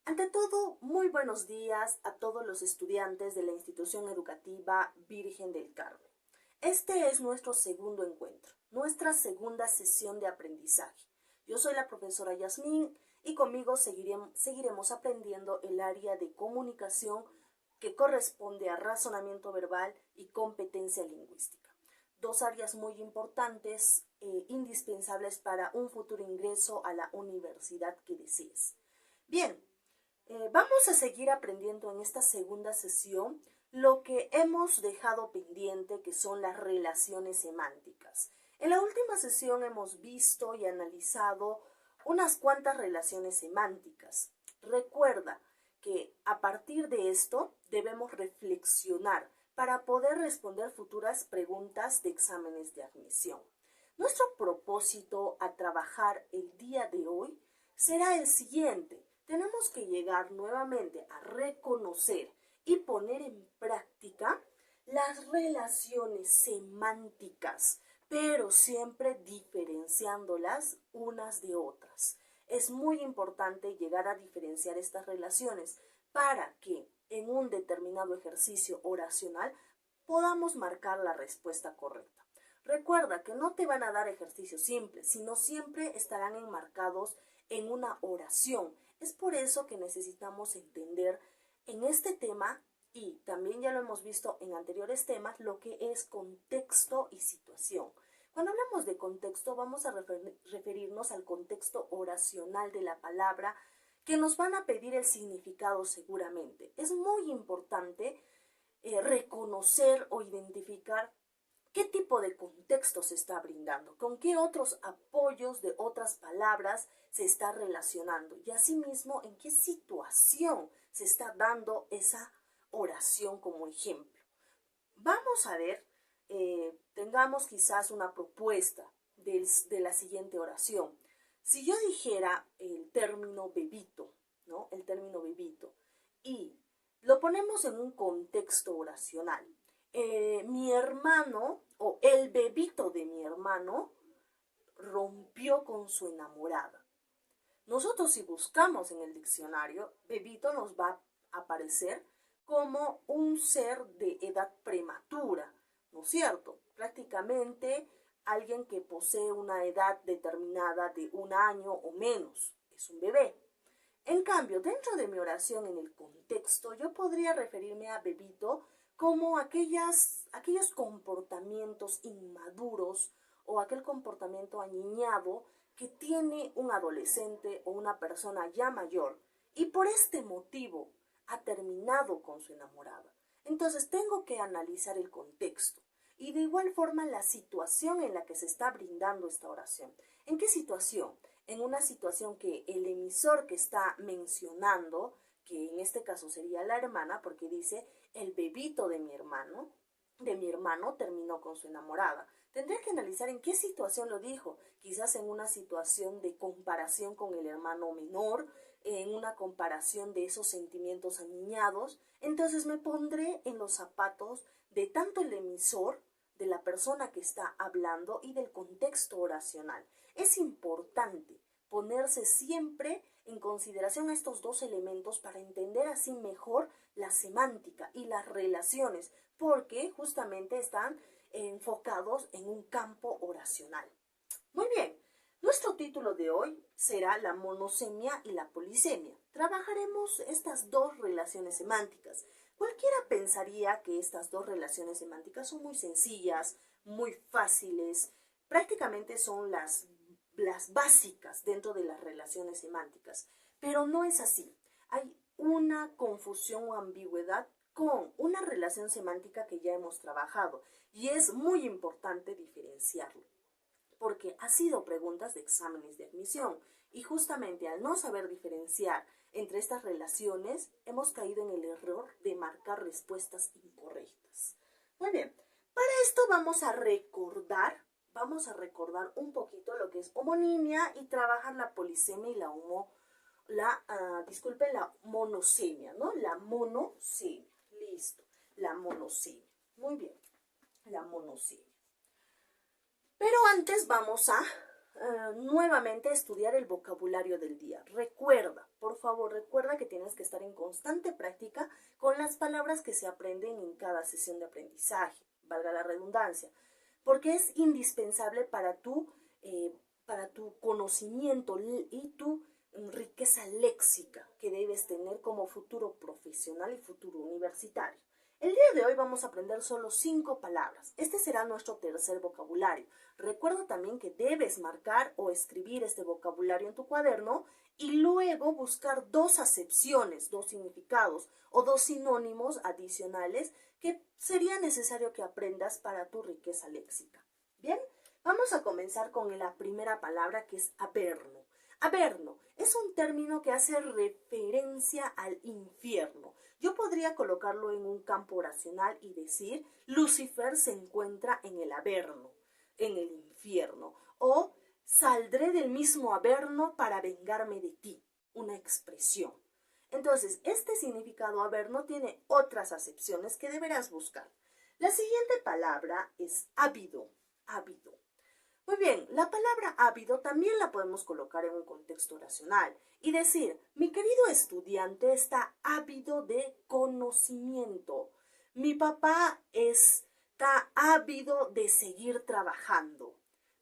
Ante todo, muy buenos días a todos los estudiantes de la institución educativa Virgen del Carmen. Este es nuestro segundo encuentro, nuestra segunda sesión de aprendizaje. Yo soy la profesora Yasmín y conmigo seguiremos aprendiendo el área de comunicación que corresponde a razonamiento verbal y competencia lingüística. Dos áreas muy importantes e indispensables para un futuro ingreso a la universidad que desees. Bien, vamos a seguir aprendiendo en esta segunda sesión lo que hemos dejado pendiente, que son las relaciones semánticas. En la última sesión hemos visto y analizado unas cuantas relaciones semánticas. Recuerda que a partir de esto debemos reflexionar para poder responder futuras preguntas de exámenes de admisión. Nuestro propósito a trabajar el día de hoy será el siguiente. Tenemos que llegar nuevamente a reconocer y poner en práctica las relaciones semánticas, pero siempre diferenciándolas unas de otras. Es muy importante llegar a diferenciar estas relaciones para que en un determinado ejercicio oracional podamos marcar la respuesta correcta. Recuerda que no te van a dar ejercicios simples, sino siempre estarán enmarcados en una oración. Es por eso que necesitamos entender en este tema, y también ya lo hemos visto en anteriores temas, lo que es contexto y situación. Cuando hablamos de contexto, vamos a referirnos al contexto oracional de la palabra, que nos van a pedir el significado seguramente. Es muy importante reconocer o identificar qué tipo de contexto se está brindando, con qué otros apoyos de otras palabras se está relacionando y asimismo en qué situación se está dando esa oración como ejemplo. Vamos a ver, tengamos quizás una propuesta de la siguiente oración. Si yo dijera el término bebito, ¿no? El término bebito, y lo ponemos en un contexto oracional. Mi hermano o el bebito de mi hermano rompió con su enamorada. Nosotros, si buscamos en el diccionario, bebito nos va a aparecer como un ser de edad prematura, ¿no es cierto? Prácticamente alguien que posee una edad determinada de 1 año o menos, es un bebé. En cambio, dentro de mi oración, en el contexto, yo podría referirme a bebito como aquellos comportamientos inmaduros o aquel comportamiento aniñado que tiene un adolescente o una persona ya mayor y por este motivo ha terminado con su enamorada. Entonces tengo que analizar el contexto y de igual forma la situación en la que se está brindando esta oración. ¿En qué situación? En una situación que el emisor que está mencionando, que en este caso sería la hermana, porque dice el bebito de mi hermano terminó con su enamorada. Tendría que analizar en qué situación lo dijo, quizás en una situación de comparación con el hermano menor, en una comparación de esos sentimientos aniñados. Entonces me pondré en los zapatos de tanto el emisor, de la persona que está hablando y del contexto oracional. Es importante ponerse siempre en consideración a estos dos elementos para entender así mejor la semántica y las relaciones, porque justamente están enfocados en un campo oracional. Muy bien, nuestro título de hoy será la monosemia y la polisemia. Trabajaremos estas dos relaciones semánticas. Cualquiera pensaría que estas dos relaciones semánticas son muy sencillas, muy fáciles, prácticamente son las básicas dentro de las relaciones semánticas, pero no es así. Hay una confusión o ambigüedad con una relación semántica que ya hemos trabajado y es muy importante diferenciarlo, porque ha sido preguntas de exámenes de admisión y justamente al no saber diferenciar entre estas relaciones hemos caído en el error de marcar respuestas incorrectas. Muy bien, para esto vamos a recordar un poquito lo que es homonimia y trabajar la polisemia y la monosemia, ¿no? La monosemia, listo, la monosemia. Muy bien, la monosemia. Pero antes vamos a nuevamente estudiar el vocabulario del día. Recuerda, por favor, favor recuerda que tienes que estar en constante práctica con las palabras que se aprenden en cada sesión de aprendizaje, valga la redundancia, porque es indispensable para tu conocimiento y tu riqueza léxica que debes tener como futuro profesional y futuro universitario. El día de hoy vamos a aprender solo 5 palabras. Este será nuestro tercer vocabulario. Recuerda también que debes marcar o escribir este vocabulario en tu cuaderno y luego buscar 2 acepciones, 2 significados o 2 sinónimos adicionales que sería necesario que aprendas para tu riqueza léxica. Bien, vamos a comenzar con la primera palabra, que es averno. Averno es un término que hace referencia al infierno. Yo podría colocarlo en un campo oracional y decir: Lucifer se encuentra en el averno, en el infierno. O saldré del mismo averno para vengarme de ti. Una expresión. Entonces, este significado averno tiene otras acepciones que deberás buscar. La siguiente palabra es ávido. Ávido. Muy bien, la palabra ávido también la podemos colocar en un contexto oracional y decir: mi querido estudiante está ávido de conocimiento. Mi papá está ávido de seguir trabajando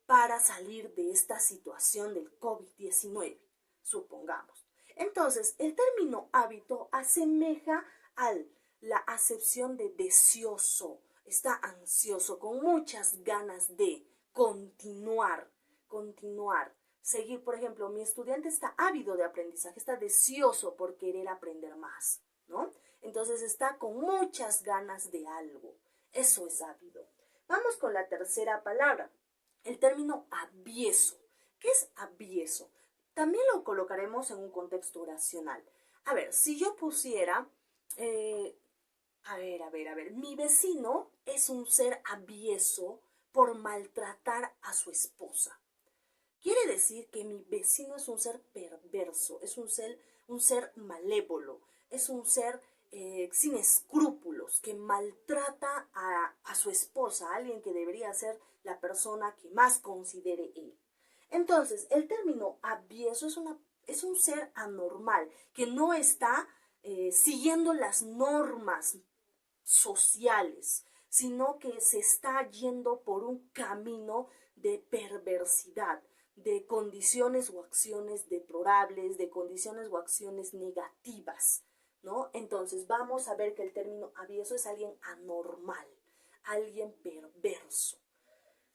para salir de esta situación del COVID-19, supongamos. Entonces, el término ávido asemeja a la acepción de deseoso. Está ansioso, con muchas ganas de continuar. Seguir, por ejemplo, mi estudiante está ávido de aprendizaje, está deseoso por querer aprender más, ¿no? Entonces está con muchas ganas de algo. Eso es ávido. Vamos con la tercera palabra, el término avieso. ¿Qué es avieso? También lo colocaremos en un contexto oracional. A ver, si yo pusiera, mi vecino es un ser avieso por maltratar a su esposa. Quiere decir que mi vecino es un ser perverso, es un ser malévolo, es un ser sin escrúpulos, que maltrata a su esposa, a alguien que debería ser la persona que más considere él. Entonces, el término avieso es un ser anormal, que no está siguiendo las normas sociales, sino que se está yendo por un camino de perversidad, de condiciones o acciones deplorables, de condiciones o acciones negativas, ¿no? Entonces vamos a ver que el término avieso es alguien anormal, alguien perverso,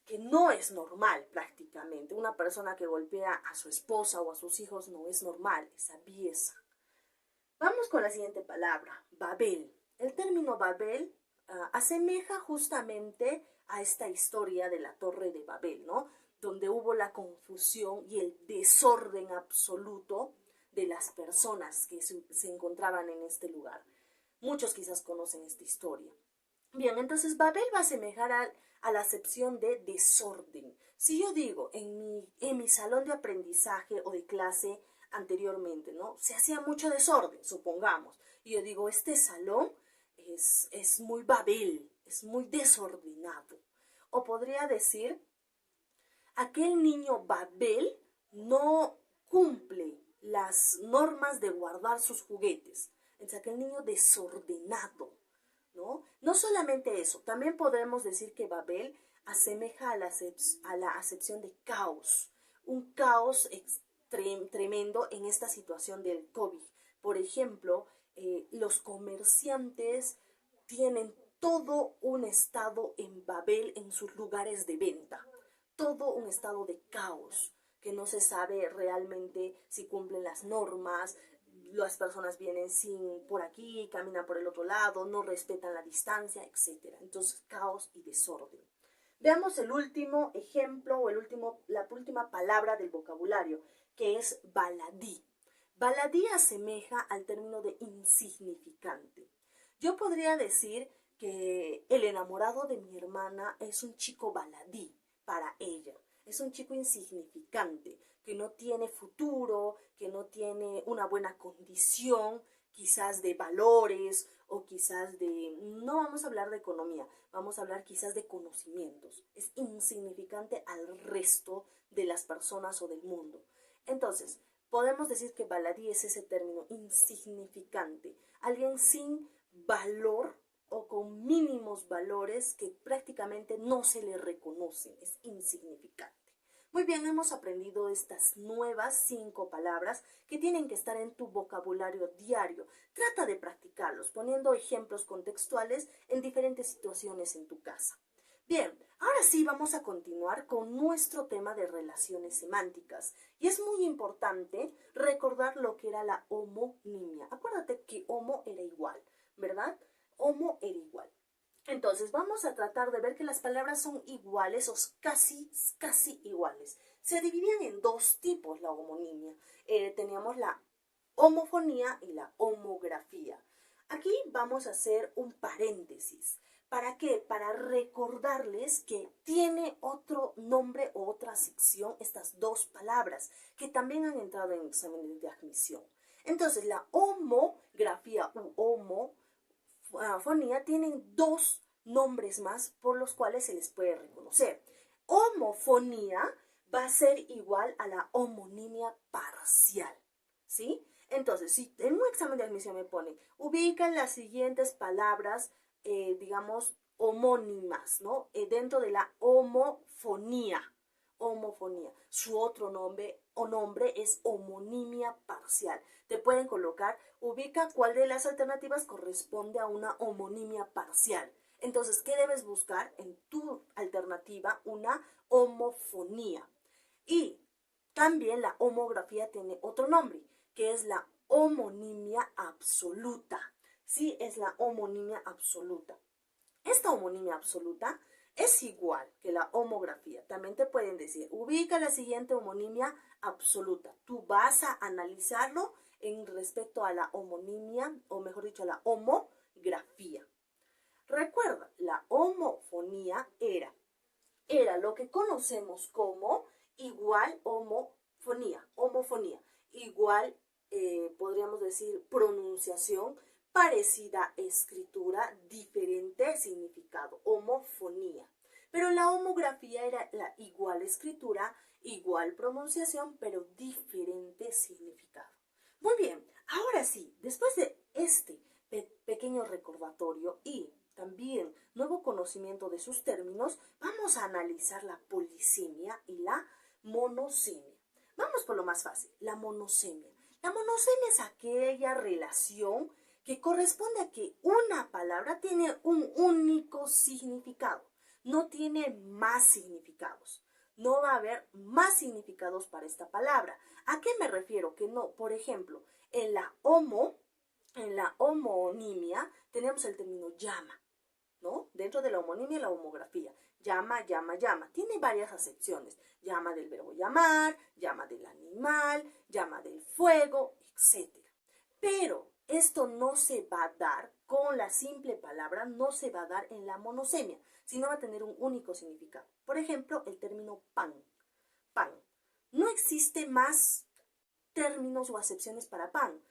que no es normal prácticamente. Una persona que golpea a su esposa o a sus hijos no es normal, es aviesa. Vamos con la siguiente palabra, Babel. El término Babel asemeja justamente a esta historia de la Torre de Babel, ¿no? Donde hubo la confusión y el desorden absoluto de las personas que se encontraban en este lugar. Muchos quizás conocen esta historia. Bien, entonces Babel va a asemejar a la acepción de desorden. Si yo digo en mi salón de aprendizaje o de clase anteriormente, ¿no? Se hacía mucho desorden, supongamos. Y yo digo, este salón es muy Babel, es muy desordenado. O podría decir, aquel niño Babel no cumple las normas de guardar sus juguetes. Es aquel niño desordenado, ¿no? No solamente eso, también podemos decir que Babel asemeja a la acepción de caos. Un caos tremendo en esta situación del COVID. Por ejemplo, los comerciantes tienen todo un estado en Babel en sus lugares de venta, todo un estado de caos, que no se sabe realmente si cumplen las normas, las personas vienen por aquí, caminan por el otro lado, no respetan la distancia, etc. Entonces, caos y desorden. Veamos el último ejemplo o la última palabra del vocabulario, que es baladí. Baladí asemeja al término de insignificante. Yo podría decir que el enamorado de mi hermana es un chico baladí para ella. Es un chico insignificante, que no tiene futuro, que no tiene una buena condición, quizás de valores o quizás no vamos a hablar de economía, vamos a hablar quizás de conocimientos. Es insignificante al resto de las personas o del mundo. Entonces, Podemos decir que baladí es ese término insignificante, alguien sin valor o con mínimos valores que prácticamente no se le reconocen, es insignificante. Muy bien, hemos aprendido estas nuevas 5 palabras que tienen que estar en tu vocabulario diario. Trata de practicarlos, poniendo ejemplos contextuales en diferentes situaciones en tu casa. Bien, ahora sí vamos a continuar con nuestro tema de relaciones semánticas. Y es muy importante recordar lo que era la homonimia. Acuérdate que homo era igual, ¿verdad? Homo era igual. Entonces vamos a tratar de ver que las palabras son iguales o casi iguales. Se dividían en 2 tipos la homonimia. Teníamos la homofonía y la homografía. Aquí vamos a hacer un paréntesis. ¿Para qué? Para recordarles que tiene otro nombre o otra sección estas 2 palabras que también han entrado en exámenes de admisión. Entonces la homografía u homofonía tienen 2 nombres más por los cuales se les puede reconocer. Homofonía va a ser igual a la homonimia parcial, ¿sí? Entonces, si en un examen de admisión me ponen, ubican las siguientes palabras, digamos, homónimas, ¿no? Dentro de la homofonía. Homofonía. Su otro nombre es homonimia parcial. Te pueden colocar, ubica cuál de las alternativas corresponde a una homonimia parcial. Entonces, ¿qué debes buscar en tu alternativa? Una homofonía. Y también la homografía tiene otro nombre, que es la homonimia absoluta. Sí, es la homonimia absoluta. Esta homonimia absoluta es igual que la homografía. También te pueden decir, ubica la siguiente homonimia absoluta. Tú vas a analizarlo en respecto a la homonimia, o mejor dicho, a la homografía. Recuerda, la homofonía era lo que conocemos como igual homofonía, igual, podríamos decir, pronunciación, parecida escritura, diferente significado, homofonía. Pero la homografía era la igual escritura, igual pronunciación, pero diferente significado. Muy bien, ahora sí, después de este pequeño recordatorio y también nuevo conocimiento de sus términos, vamos a analizar la polisemia y la monosemia. Vamos por lo más fácil, la monosemia. La monosemia es aquella relación que corresponde a que una palabra tiene un único significado, no tiene más significados. No va a haber más significados para esta palabra. ¿A qué me refiero? Que no, por ejemplo, en la homonimia tenemos el término llama, ¿no? Dentro de la homonimia y la homografía. Llama, llama, llama. Tiene varias acepciones. Llama del verbo llamar, llama del animal, llama del fuego, etc. Pero esto no se va a dar con la simple palabra, no se va a dar en la monosemia, sino va a tener un único significado. Por ejemplo, el término pan. Pan. No existe más términos o acepciones para pan.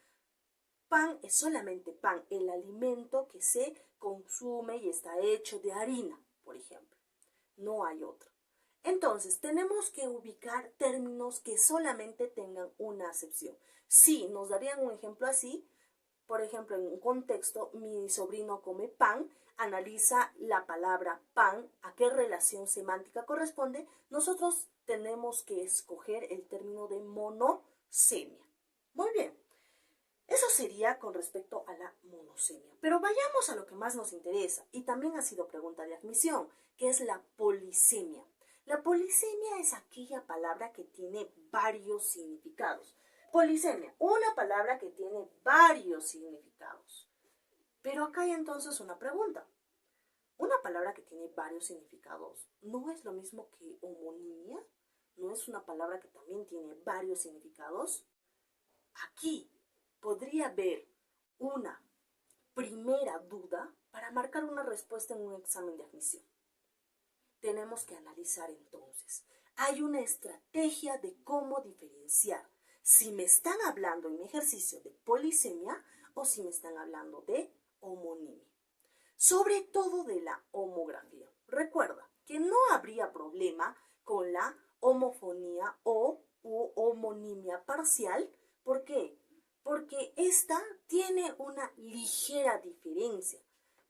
Pan es solamente pan, el alimento que se consume y está hecho de harina, por ejemplo. No hay otro. Entonces, tenemos que ubicar términos que solamente tengan una acepción. Sí, nos darían un ejemplo así. Por ejemplo, en un contexto, mi sobrino come pan, analiza la palabra pan, a qué relación semántica corresponde. Nosotros tenemos que escoger el término de monosemia. Muy bien. Eso sería con respecto a la monosemia. Pero vayamos a lo que más nos interesa, y también ha sido pregunta de admisión, que es la polisemia. La polisemia es aquella palabra que tiene varios significados. Polisemia, una palabra que tiene varios significados. Pero acá hay entonces una pregunta. Una palabra que tiene varios significados, ¿no es lo mismo que homonimia? ¿No es una palabra que también tiene varios significados? Aquí podría haber una primera duda para marcar una respuesta en un examen de admisión. Tenemos que analizar entonces. Hay una estrategia de cómo diferenciar si me están hablando en mi ejercicio de polisemia o si me están hablando de homonimia. Sobre todo de la homografía. Recuerda que no habría problema con la homofonía o u homonimia parcial. ¿Por qué? Porque esta tiene una ligera diferencia.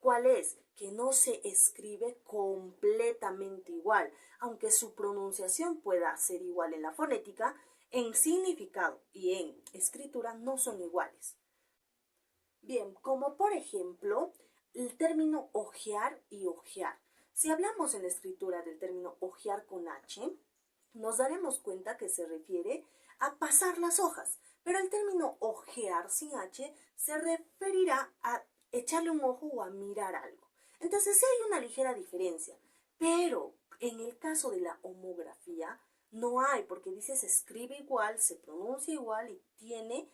¿Cuál es? Que no se escribe completamente igual, aunque su pronunciación pueda ser igual en la fonética, en significado y en escritura no son iguales. Bien, como por ejemplo el término ojear y ojear. Si hablamos en la escritura del término ojear con H, nos daremos cuenta que se refiere a pasar las hojas, pero el término ojear sin H se referirá a echarle un ojo o a mirar algo. Entonces sí hay una ligera diferencia, pero en el caso de la homografía no hay, porque dice se escribe igual, se pronuncia igual y tiene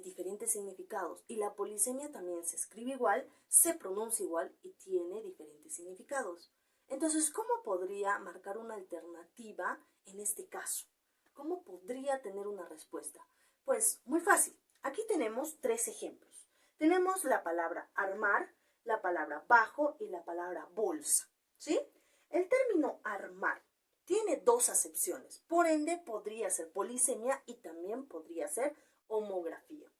diferentes significados. Y la polisemia también se escribe igual, se pronuncia igual y tiene diferentes significados. Entonces, ¿cómo podría marcar una alternativa en este caso? ¿Cómo podría tener una respuesta? Pues muy fácil. Aquí tenemos 3 ejemplos. Tenemos la palabra armar, la palabra bajo y la palabra bolsa, ¿sí? El término armar tiene 2 acepciones, por ende podría ser polisemia y también podría ser homografía.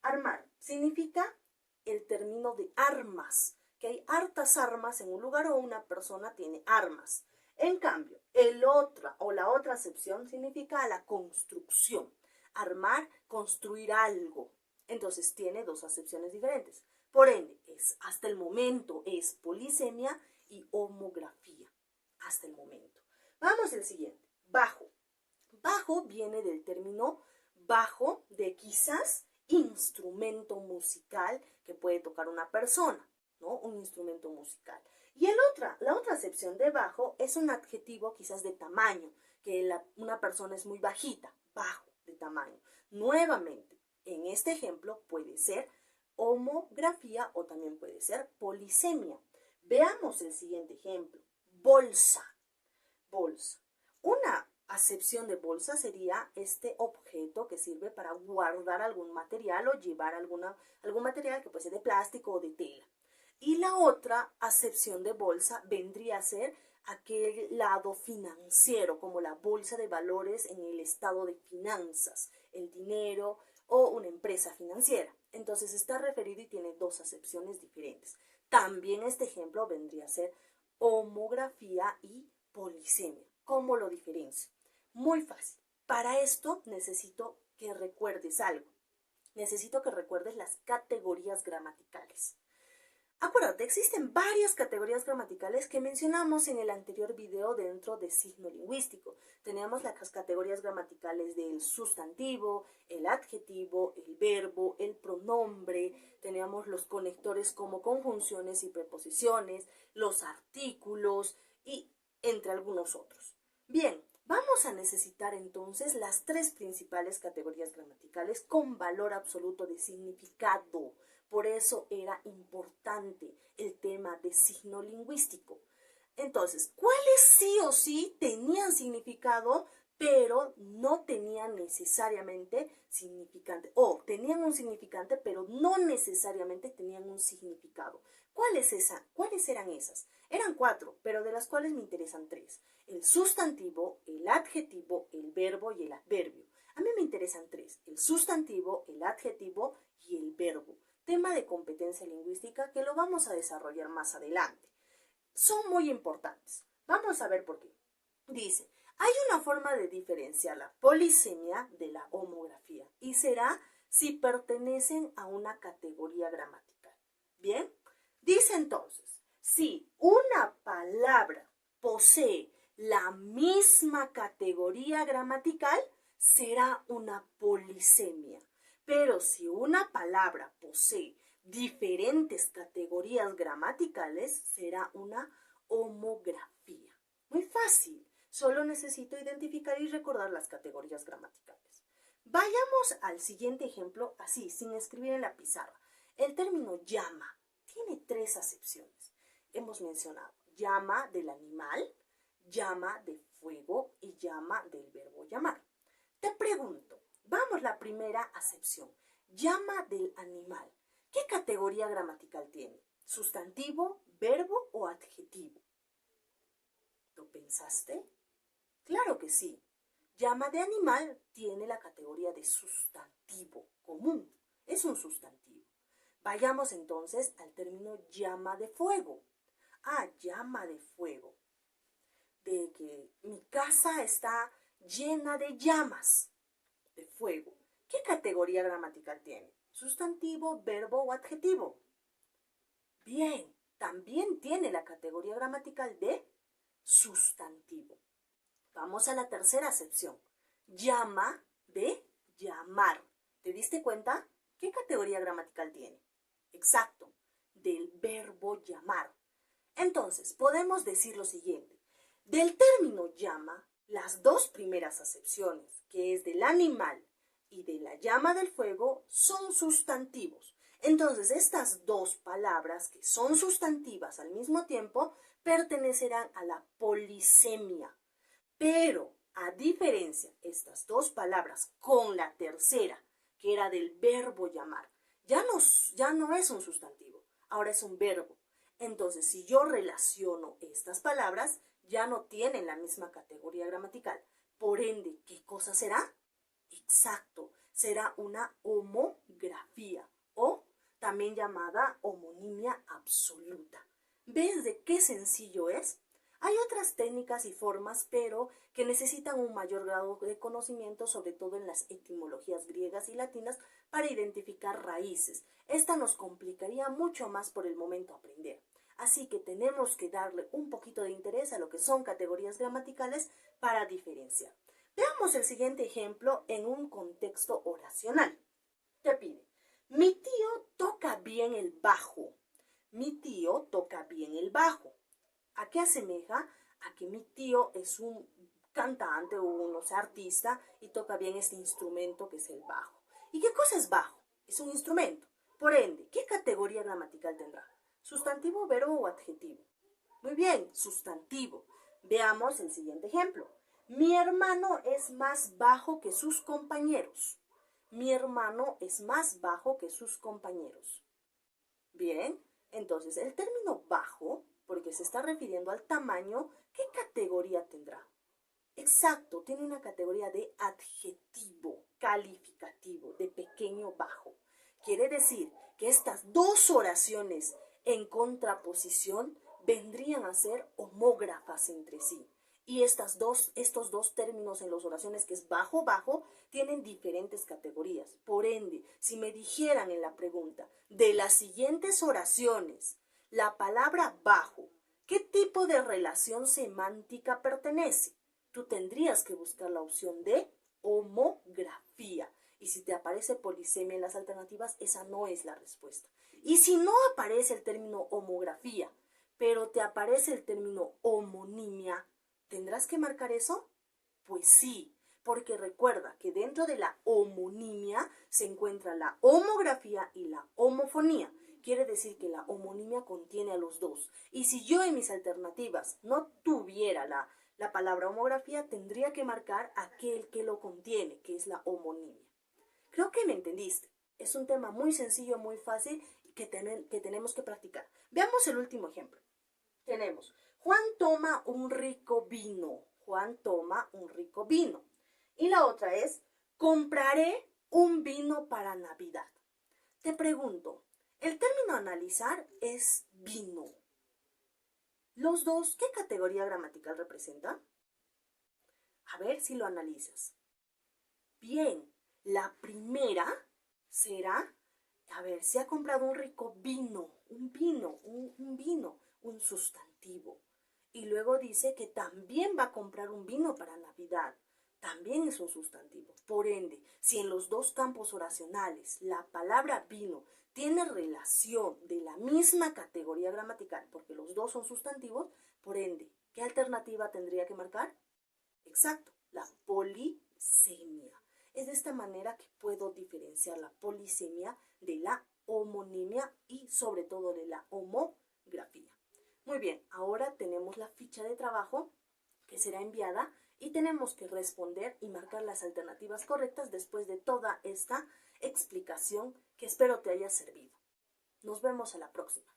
Armar significa el término de armas, que hay hartas armas en un lugar o una persona tiene armas. En cambio, la otra acepción significa la construcción. Armar, construir algo. Entonces tiene 2 acepciones diferentes. Por ende, hasta el momento es polisemia y homografía. Hasta el momento. Vamos al siguiente. Bajo. Bajo viene del término bajo de quizás instrumento musical que puede tocar una persona, ¿no? Un instrumento musical. Y la otra acepción de bajo es un adjetivo quizás de tamaño, que una persona es muy bajita, bajo de tamaño. Nuevamente, en este ejemplo puede ser homografía o también puede ser polisemia. Veamos el siguiente ejemplo. Bolsa. Bolsa. Una acepción de bolsa sería este objeto que sirve para guardar algún material o llevar algún material que puede ser de plástico o de tela. Y la otra acepción de bolsa vendría a ser aquel lado financiero, como la bolsa de valores en el estado de finanzas, el dinero o una empresa financiera. Entonces está referido y tiene 2 acepciones diferentes. También este ejemplo vendría a ser homografía y polisemia. ¿Cómo lo diferencio? Muy fácil. Para esto necesito que recuerdes algo. Necesito que recuerdes las categorías gramaticales. Acuérdate, existen varias categorías gramaticales que mencionamos en el anterior video dentro de signo lingüístico. Teníamos las categorías gramaticales del sustantivo, el adjetivo, el verbo, el pronombre. Teníamos los conectores como conjunciones y preposiciones, los artículos y entre algunos otros. Bien, vamos a necesitar entonces las 3 principales categorías gramaticales con valor absoluto de significado. Por eso era importante el tema de signo lingüístico. Entonces, ¿cuáles sí o sí tenían significado, pero no tenían necesariamente significante? O tenían un significante, pero no necesariamente tenían un significado. ¿Cuáles eran esas? Eran 4, pero de las cuales me interesan 3. El sustantivo, el adjetivo, el verbo y el adverbio. A mí me interesan 3. El sustantivo, el adjetivo y el verbo. Tema de competencia lingüística que lo vamos a desarrollar más adelante. Son muy importantes. Vamos a ver por qué. Dice, hay una forma de diferenciar la polisemia de la homografía y será si pertenecen a una categoría gramatical. Bien, dice entonces, si una palabra posee la misma categoría gramatical, será una polisemia. Pero si una palabra posee diferentes categorías gramaticales, será una homografía. Muy fácil, solo necesito identificar y recordar las categorías gramaticales. Vayamos al siguiente ejemplo, así, sin escribir en la pizarra. El término llama tiene 3 acepciones. Hemos mencionado llama del animal, llama de fuego y llama del verbo llamar. Te pregunto, vamos la primera acepción, llama del animal. ¿Qué categoría gramatical tiene? ¿Sustantivo, verbo o adjetivo? ¿Lo pensaste? Claro que sí. Llama de animal tiene la categoría de sustantivo común. Es un sustantivo. Vayamos entonces al término llama de fuego. Llama de fuego. De que mi casa está llena de llamas de fuego. ¿Qué categoría gramatical tiene? ¿Sustantivo, verbo o adjetivo? Bien, también tiene la categoría gramatical de sustantivo. Vamos a la tercera acepción. Llama de llamar. ¿Te diste cuenta? ¿Qué categoría gramatical tiene? Exacto, del verbo llamar. Entonces, podemos decir lo siguiente. Del término llama, las dos primeras acepciones, que es del animal y de la llama del fuego, son sustantivos. Entonces, estas dos palabras, que son sustantivas al mismo tiempo, pertenecerán a la polisemia. Pero, a diferencia, estas dos palabras con la tercera, que era del verbo llamar, ya no es un sustantivo, ahora es un verbo. Entonces, si yo relaciono estas palabras, ya no tienen la misma categoría gramatical. Por ende, ¿qué cosa será? Exacto, será una homografía o también llamada homonimia absoluta. ¿Ves de qué sencillo es? Hay otras técnicas y formas, pero que necesitan un mayor grado de conocimiento, sobre todo en las etimologías griegas y latinas, para identificar raíces. Esta nos complicaría mucho más por el momento aprender. Así que tenemos que darle un poquito de interés a lo que son categorías gramaticales para diferenciar. Veamos el siguiente ejemplo en un contexto oracional. Te pide, mi tío toca bien el bajo. Mi tío toca bien el bajo. ¿A qué asemeja? A que mi tío es un cantante o un artista y toca bien este instrumento que es el bajo. ¿Y qué cosa es bajo? Es un instrumento. Por ende, ¿qué categoría gramatical tendrá? ¿Sustantivo, verbo o adjetivo? Muy bien, sustantivo. Veamos el siguiente ejemplo. Mi hermano es más bajo que sus compañeros. Mi hermano es más bajo que sus compañeros. Bien, entonces el término bajo, porque se está refiriendo al tamaño, ¿qué categoría tendrá? Exacto, tiene una categoría de adjetivo, calificativo, de pequeño bajo. Quiere decir que estas dos oraciones en contraposición vendrían a ser homógrafas entre sí. Y estos dos términos en las oraciones, que es bajo, bajo, tienen diferentes categorías. Por ende, si me dijeran en la pregunta, de las siguientes oraciones, la palabra bajo, ¿qué tipo de relación semántica pertenece? Tú tendrías que buscar la opción de homografía. Y si te aparece polisemia en las alternativas, esa no es la respuesta. Y si no aparece el término homografía, pero te aparece el término homonimia, ¿tendrás que marcar eso? Pues sí, porque recuerda que dentro de la homonimia se encuentra la homografía y la homofonía. Quiere decir que la homonimia contiene a los dos. Y si yo en mis alternativas no tuviera la palabra homografía, tendría que marcar aquel que lo contiene, que es la homonimia. Creo que me entendiste. Es un tema muy sencillo, muy fácil que tenemos que practicar. Veamos el último ejemplo. Tenemos, Juan toma un rico vino. Juan toma un rico vino. Y la otra es, compraré un vino para Navidad. Te pregunto, el término analizar es vino. Los dos, ¿qué categoría gramatical representan? A ver si lo analizas. Bien, la primera será, a ver, se ha comprado un rico vino, un vino, un sustantivo. Y luego dice que también va a comprar un vino para Navidad. También es un sustantivo. Por ende, si en los dos campos oracionales la palabra vino tiene relación de la misma categoría gramatical, porque los dos son sustantivos, por ende, ¿qué alternativa tendría que marcar? Exacto, la polisemia. Es de esta manera que puedo diferenciar la polisemia de la homonimia y sobre todo de la homografía. Muy bien, ahora tenemos la ficha de trabajo que será enviada y tenemos que responder y marcar las alternativas correctas después de toda esta explicación que espero te haya servido. Nos vemos a la próxima.